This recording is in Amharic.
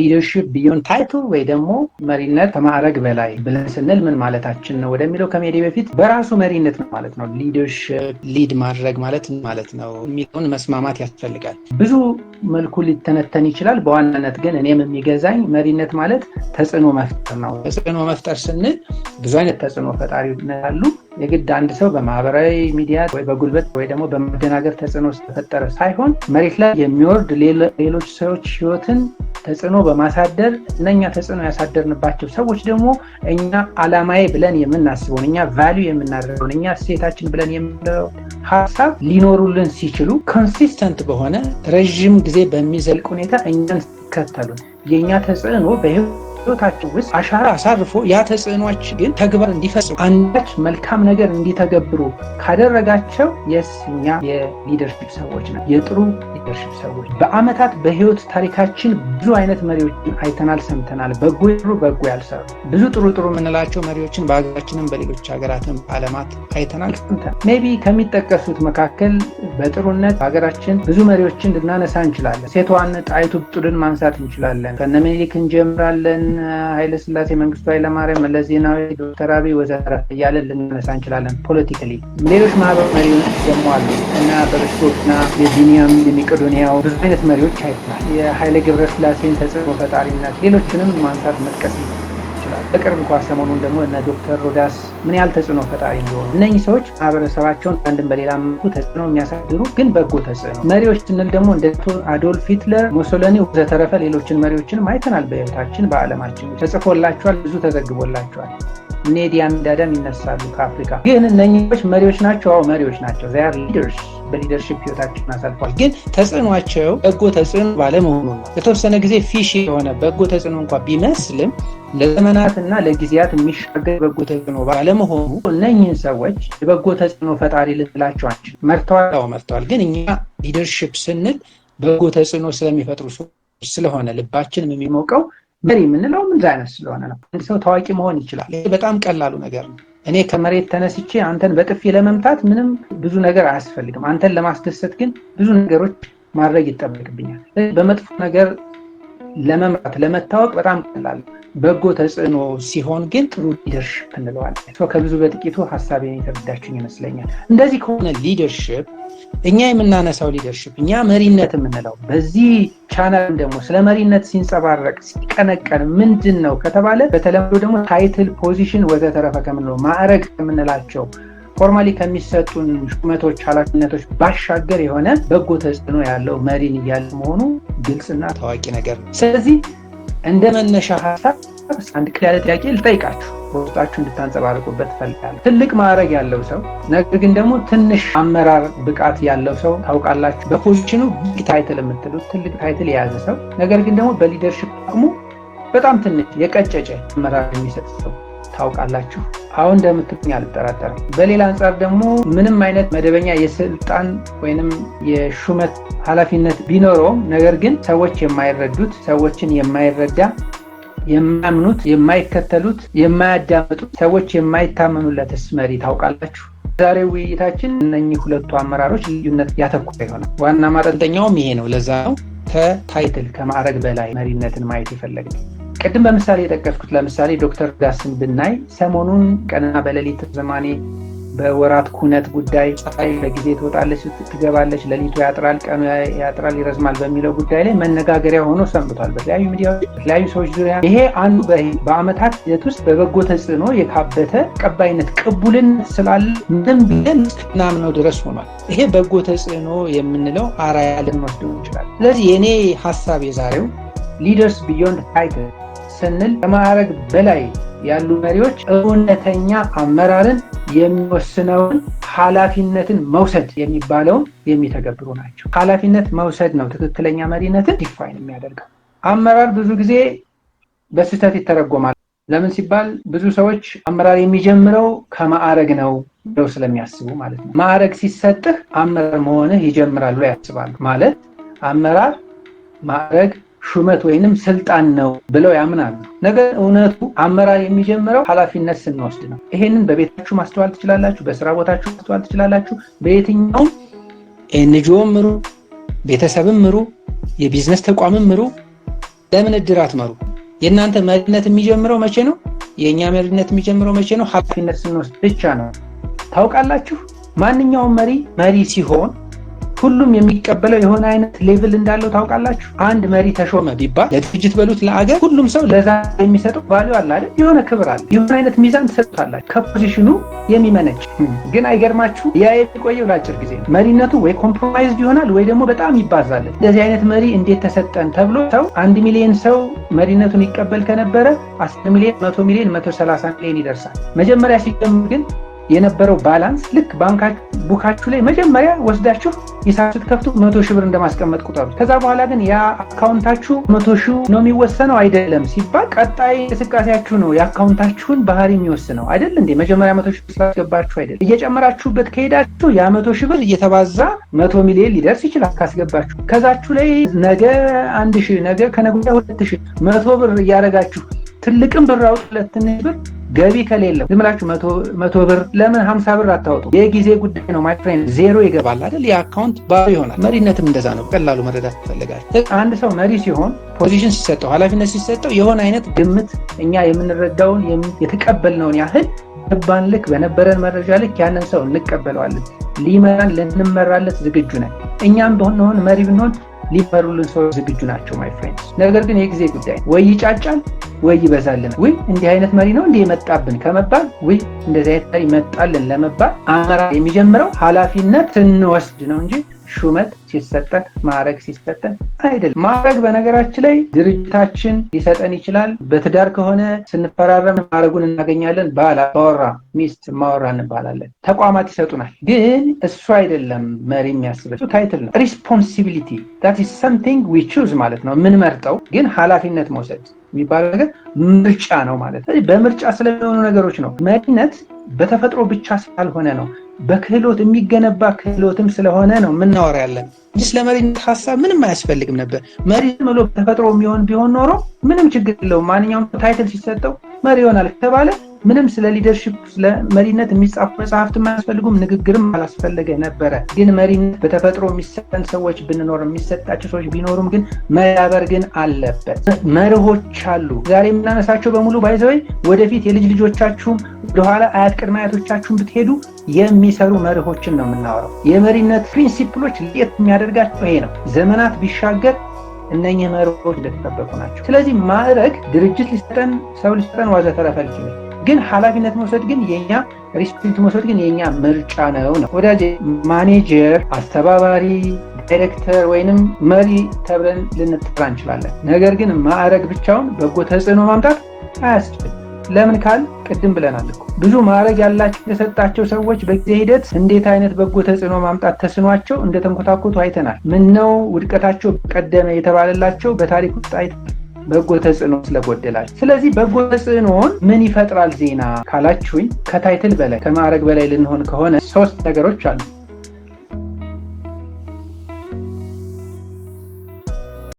ሊደርሺፕ ቢዮንድ ታይትል ወይ ደግሞ መሪነት ከማዕረግ በላይ ብለን ስንል ምን ማለታችን ነው ወደሚለው ከመሄዴ በፊት በራሱ መሪነት ነው ማለት ነው። ሊደርሺፕ ሊድ ማድረግ ማለት ነው የሚለውን መስማማት ያስፈልጋል። ብዙ መልኩ ሊተነተን ይችላል። በዋናነት ግን እኔም የሚገዛኝ መሪነት ማለት ተጽዕኖ መፍጠር ነው። ተጽዕኖ መፍጠር ስንል ብዙ አይነት ተጽዕኖ ፈጣሪዎች አሉ። የግድ አንድ ሰው በማህበራዊ ሚዲያ ወይ በጉልበት ወይ ደግሞ በመደናገር ተጽዕኖ ስለፈጠረ ሳይሆን መሬት ላይ የሚወርድ ሌሎች ሰዎች ህይወትን ተጽዕኖ በማሳደር እነኛ ተጽዕኖ ያሳደርንባቸው ሰዎች ደግሞ እኛ አላማዬ ብለን የምናስበውን እኛ ቫልዩ የምናደርገውን እኛ እሴታችን ብለን የምንለው ሀሳብ ሊኖሩልን ሲችሉ ኮንሲስተንት በሆነ ረዥም ጊዜ በሚዘልቅ ሁኔታ እኛን ሲከተሉ የእኛ ተጽዕኖ በህይወታቸው ውስጥ አሻራ አሳርፎ ያ ተጽዕኖች ግን ተግባር እንዲፈጽሙ አንዳች መልካም ነገር እንዲተገብሩ ካደረጋቸው እኛ የሊደርሺፕ ሰዎች ነን። የጥሩ ሊደርሺፕ ሰዎች በአመታት በህይወት ታሪካችን ብዙ አይነት መሪዎችን አይተናል፣ ሰምተናል። በጎ ይሩ በጎ ያልሰሩ ብዙ ጥሩ የምንላቸው መሪዎችን በሀገራችንም በሌሎች ሀገራትም ዓለማት አይተናል፣ ሰምተናል። ሜቢ ከሚጠቀሱት መካከል በጥሩነት ሀገራችን ብዙ መሪዎችን ልናነሳ እንችላለን። ሴቷን ጣይቱ ብጡልን ማንሳት እንችላለን። ከነ ምኒልክ እንጀምራለን። ኃይለ ሥላሴ፣ መንግስቱ ኃይለማርያም፣ መለስ ዜናዊ፣ ዶክተር አብይ ወዘተረፈ እያለን ልናነሳ እንችላለን። ፖለቲካሊ ሌሎች ማህበራዊ መሪዎች ደግሞ አሉ እና በረሽቶና የቢኒያም የመቄዶንያው ብዙ አይነት መሪዎች አይተናል። የኃይለ ገብረስላሴን ተጽዕኖ ፈጣሪነት ሌሎችንም ማንሳት መጥቀስ ይችላል። በቅርብ እንኳን ሰሞኑን ደግሞ እነ ዶክተር ሮዳስ ምን ያህል ተጽዕኖ ፈጣሪ እንደሆኑ እነኚህ ሰዎች ማህበረሰባቸውን አንድም በሌላ መልኩ ተጽዕኖ የሚያሳድሩ ግን በጎ ተጽዕኖ መሪዎች ስንል ደግሞ እንደ አዶልፍ ሂትለር፣ ሞሶሎኒ ወዘተረፈ ሌሎችን መሪዎችንም አይተናል። በህይወታችን በዓለማችን ተጽፎላቸዋል፣ ብዙ ተዘግቦላቸዋል። ኔዲያን ዳዳም ይነሳሉ ከአፍሪካ። ግን እነኚህ መሪዎች ናቸው። አዎ መሪዎች ናቸው። they are leaders በሊደርሺፕ ህይወታቸውን አሳልፏል። ግን ተጽዕኗቸው በጎ ተጽዕኖ ባለመሆኑ ነው። የተወሰነ ጊዜ ፊሽ የሆነ በጎ ተጽዕኖ እንኳን ቢመስልም ለዘመናትና ለጊዜያት የሚሻገር በጎ ተጽዕኖ ባለመሆኑ እነኚህን ሰዎች የበጎ ተጽዕኖ ፈጣሪ ልንላቸው አንችልም። መርተዋል። ግን እኛ ሊደርሺፕ ስንል በጎ ተጽዕኖ ስለሚፈጥሩ ሰዎች ስለሆነ ልባችንም የሚሞቀው መሪ የምንለው ምን አይነት ስለሆነ ነው። አንድ ሰው ታዋቂ መሆን ይችላል። ይሄ በጣም ቀላሉ ነገር ነው። እኔ ከመሬት ተነስቼ አንተን በጥፊ ለመምታት ምንም ብዙ ነገር አያስፈልግም። አንተን ለማስደሰት ግን ብዙ ነገሮች ማድረግ ይጠበቅብኛል። በመጥፎ ነገር ለመምራት ለመታወቅ በጣም ቀላል። በጎ ተጽዕኖ ሲሆን ግን ጥሩ ሊደርሺፕ እንለዋለን። ከብዙ በጥቂቱ ሀሳቤን የተረዳችሁኝ ይመስለኛል። እንደዚህ ከሆነ ሊደርሺፕ እኛ የምናነሳው ሊደርሺፕ እኛ መሪነት የምንለው በዚህ ቻናል ደግሞ ስለ መሪነት ሲንጸባረቅ ሲቀነቀን ምንድን ነው ከተባለ በተለምዶ ደግሞ ታይትል፣ ፖዚሽን ወዘተረፈ ከምንለው ማዕረግ ከምንላቸው ፎርማሊ ከሚሰጡን ሹመቶች፣ ኃላፊነቶች ባሻገር የሆነ በጎ ተጽዕኖ ያለው መሪን እያለ መሆኑ ግልጽና ታዋቂ ነገር ነው። ስለዚህ እንደ መነሻ ሀሳብ አንድ ያለ ጥያቄ ልጠይቃችሁ በውስጣችሁ እንድታንጸባርቁበት ፈልጋለሁ። ትልቅ ማዕረግ ያለው ሰው ነገር ግን ደግሞ ትንሽ አመራር ብቃት ያለው ሰው ታውቃላችሁ? በፖዚሽኑ ቢግ ታይትል የምትሉት ትልቅ ታይትል የያዘ ሰው ነገር ግን ደግሞ በሊደርሺፕ አቅሙ በጣም ትንሽ የቀጨጨ አመራር የሚሰጥ ሰው ታውቃላችሁ? አሁን እንደምትሉኝ አልጠራጠርም። በሌላ አንጻር ደግሞ ምንም አይነት መደበኛ የስልጣን ወይንም የሹመት ኃላፊነት ቢኖረውም ነገር ግን ሰዎች የማይረዱት፣ ሰዎችን የማይረዳ፣ የማያምኑት፣ የማይከተሉት፣ የማያዳምጡት፣ ሰዎች የማይታመኑለትስ መሪ ታውቃላችሁ? ዛሬው ውይይታችን እነኚህ ሁለቱ አመራሮች ልዩነት ያተኮረ ይሆናል። ዋና ማጠንጠኛውም ይሄ ነው። ለዛ ነው ከታይትል ከማዕረግ በላይ መሪነትን ማየት የፈለግነው። ቅድም በምሳሌ የጠቀስኩት ለምሳሌ ዶክተር ሮዳስን ብናይ ሰሞኑን ቀንና በሌሊት ዘማኔ በወራት ኩነት ጉዳይ ፀሐይ በጊዜ ትወጣለች ትገባለች፣ ሌሊቱ ያጥራል ቀኑ ያጥራል ይረዝማል በሚለው ጉዳይ ላይ መነጋገሪያ ሆኖ ሰንብቷል በተለያዩ ሚዲያዎች በተለያዩ ሰዎች ዙሪያ። ይሄ አንዱ በአመታት ሂደት ውስጥ በበጎ ተጽዕኖ የካበተ ተቀባይነት ቅቡልነት ስላለ ምንም ቢለን እስክናምነው ድረስ ሆኗል። ይሄ በጎ ተጽዕኖ የምንለው አርአያ ልንወስደው እንችላለን። ስለዚህ የኔ ሀሳብ የዛሬው ሊደርስ ቢዮንድ ታይትል ስንል ከማዕረግ በላይ ያሉ መሪዎች እውነተኛ አመራርን የሚወስነውን ኃላፊነትን መውሰድ የሚባለውን የሚተገብሩ ናቸው። ኃላፊነት መውሰድ ነው ትክክለኛ መሪነትን ዲፋይን የሚያደርገው። አመራር ብዙ ጊዜ በስህተት ይተረጎማል። ለምን ሲባል ብዙ ሰዎች አመራር የሚጀምረው ከማዕረግ ነው ብለው ስለሚያስቡ ማለት ነው። ማዕረግ ሲሰጥህ አመራር መሆንህ ይጀምራል ብለው ያስባሉ። ማለት አመራር ማዕረግ ሹመት ወይንም ስልጣን ነው ብለው ያምናሉ። ነገር እውነቱ አመራር የሚጀምረው ኃላፊነት ስንወስድ ነው። ይሄንን በቤታችሁ ማስተዋል ትችላላችሁ፣ በስራ ቦታችሁ ማስተዋል ትችላላችሁ። በየትኛውም ኤንጂኦም ምሩ፣ ቤተሰብም ምሩ፣ የቢዝነስ ተቋምም ምሩ፣ ለምን እድር አትመሩ? የእናንተ መሪነት የሚጀምረው መቼ ነው? የኛ መሪነት የሚጀምረው መቼ ነው? ኃላፊነት ስንወስድ ብቻ ነው። ታውቃላችሁ፣ ማንኛውም መሪ ሲሆን ሁሉም የሚቀበለው የሆነ አይነት ሌቭል እንዳለው ታውቃላችሁ። አንድ መሪ ተሾመ ቢባል ለድርጅት በሉት ለአገር ሁሉም ሰው ለዛ የሚሰጠው ቫልዩ አለ አይደል? የሆነ ክብር አለ፣ የሆነ አይነት ሚዛን ተሰጥቷላችሁ ከፖዚሽኑ የሚመነጭ። ግን አይገርማችሁ? ያ የሚቆየው ለአጭር ጊዜ ነው። መሪነቱ ወይ ኮምፕሮማይዝድ ይሆናል ወይ ደግሞ በጣም ይባዛል። እንደዚህ አይነት መሪ እንዴት ተሰጠን ተብሎ ሰው 1 ሚሊዮን ሰው መሪነቱን ይቀበል ከነበረ 10 ሚሊዮን፣ 100 ሚሊዮን፣ 130 ሚሊዮን ይደርሳል። መጀመሪያ ሲጀምር ግን የነበረው ባላንስ ልክ ቡካችሁ ላይ መጀመሪያ ወስዳችሁ ሂሳብ ስትከፍቱ 100,000 ብር እንደማስቀመጥ ቁጠሩ። ከዛ በኋላ ግን ያ አካውንታችሁ 100,000 ነው የሚወሰነው አይደለም ሲባል ቀጣይ እንቅስቃሴያችሁ ነው የአካውንታችሁን ባህሪ የሚወስነው አይደል እንዴ? መጀመሪያ 100,000 ስላስገባችሁ አይደል? እየጨመራችሁበት ከሄዳችሁ ያ 100,000 ብር እየተባዛ 100 ሚሊዮን ሊደርስ ይችላል ካስገባችሁ። ከዛችሁ ላይ ነገ 1,000 ነገ ከነገ ወዲያ 2,000 100 ብር እያደረጋችሁ ትልቅም ብር አውጡ ለትንሽ ብር ገቢ ከሌለው ዝም ብላችሁ 100 ብር ለምን 50 ብር አታወጡ? የጊዜ ጉዳይ ነው ማይ ፍሬንድ። ዜሮ ይገባል አይደል? የአካውንት ባዶ ይሆናል። መሪነትም እንደዛ ነው። ቀላሉ መረዳት ይፈልጋል። አንድ ሰው መሪ ሲሆን ፖዚሽን ሲሰጠው፣ ኃላፊነት ሲሰጠው የሆነ አይነት ግምት እኛ የምንረዳውን የተቀበልነውን ያህል ባን ልክ በነበረን መረጃ ልክ ያንን ሰው እንቀበለዋለን። ሊመራን ልንመራለት ዝግጁ ነን። እኛም ብንሆን መሪ ብንሆን ሊመሩልን ሰው ዝግጁ ናቸው ማይ ፍሬንድስ። ነገር ግን የጊዜ ጉዳይ ወይ ይጫጫል ወይ ይበዛልን። ወይ እንዲህ አይነት መሪ ነው እንዲህ የመጣብን ከመባል ወይ እንደዚህ አይነት መሪ መጣልን ለመባል አመራር የሚጀምረው ኃላፊነት ስንወስድ ነው እንጂ ሹመት ሲሰጠን ማዕረግ ሲሰጠን አይደለም። ማዕረግ በነገራችን ላይ ድርጅታችን ሊሰጠን ይችላል። በትዳር ከሆነ ስንፈራረም ማዕረጉን እናገኛለን። ባል፣ አባወራ፣ ሚስት፣ ማወራ እንባላለን። ተቋማት ይሰጡናል። ግን እሱ አይደለም መሪ የሚያስበው ታይትል ነው። ሪስፖንሲቢሊቲ that is something we choose ማለት ነው። የምንመርጠው ግን ኃላፊነት መውሰድ የሚባለው ነገር ምርጫ ነው ማለት ነው። በምርጫ ስለሚሆኑ ነገሮች ነው። መሪነት በተፈጥሮ ብቻ ስላልሆነ ነው፣ በክህሎት የሚገነባ ክህሎትም ስለሆነ ነው የምናወራ ያለን እንጂ ስለመሪነት ሐሳብ ምንም አያስፈልግም ነበር። መሪ ብሎ በተፈጥሮ የሚሆን ቢሆን ኖሮ ምንም ችግር የለውም። ማንኛውም ታይትል ሲሰጠው መሪ ይሆናል ከተባለ ምንም ስለ ሊደርሺፕ ስለ መሪነት የሚጻፉ መጽሐፍትም አያስፈልጉም፣ ንግግርም አላስፈለገ ነበረ። ግን መሪነት በተፈጥሮ የሚሰጠን ሰዎች ብንኖር የሚሰጣቸው ሰዎች ቢኖሩም ግን መዳበር ግን አለበት። መርሆች አሉ። ዛሬ የምናነሳቸው በሙሉ ባይዘወይ ወደፊት የልጅ ልጆቻችሁም ወደኋላ አያት ቅድመ አያቶቻችሁም ብትሄዱ የሚሰሩ መርሆችን ነው የምናወራው። የመሪነት ፕሪንሲፕሎች ለየት የሚያደርጋቸው ይሄ ነው። ዘመናት ቢሻገር እነኚህ መርሆች እንደተጠበቁ ናቸው። ስለዚህ ማዕረግ ድርጅት ሊሰጠን ሰው ሊሰጠን ወዘተረፈ ነው። ግን ኃላፊነት መውሰድ ግን የኛ ሪስፖንሲቢሊቲ መውሰድ ግን የኛ ምርጫ ነው። ወዳጄ ማኔጀር፣ አስተባባሪ፣ ዳይሬክተር ወይንም መሪ ተብለን ልንጠራ እንችላለን። ነገር ግን ማዕረግ ብቻውን በጎ ተጽዕኖ ማምጣት አያስችልም። ለምን ካል ቅድም ብለናል እኮ ብዙ ማዕረግ ያላቸው የተሰጣቸው ሰዎች በጊዜ ሂደት እንዴት አይነት በጎ ተጽዕኖ ማምጣት ተስኗቸው እንደተንኮታኮቱ አይተናል። ምነው ውድቀታቸው ቀደመ የተባለላቸው በታሪክ ውስጥ አይተናል። በጎ ተጽዕኖ ስለጎደላቸው። ስለዚህ በጎ ተጽዕኖን ምን ይፈጥራል ዜና ካላችሁኝ ከታይትል በላይ ከማዕረግ በላይ ልንሆን ከሆነ 3 ነገሮች አሉ።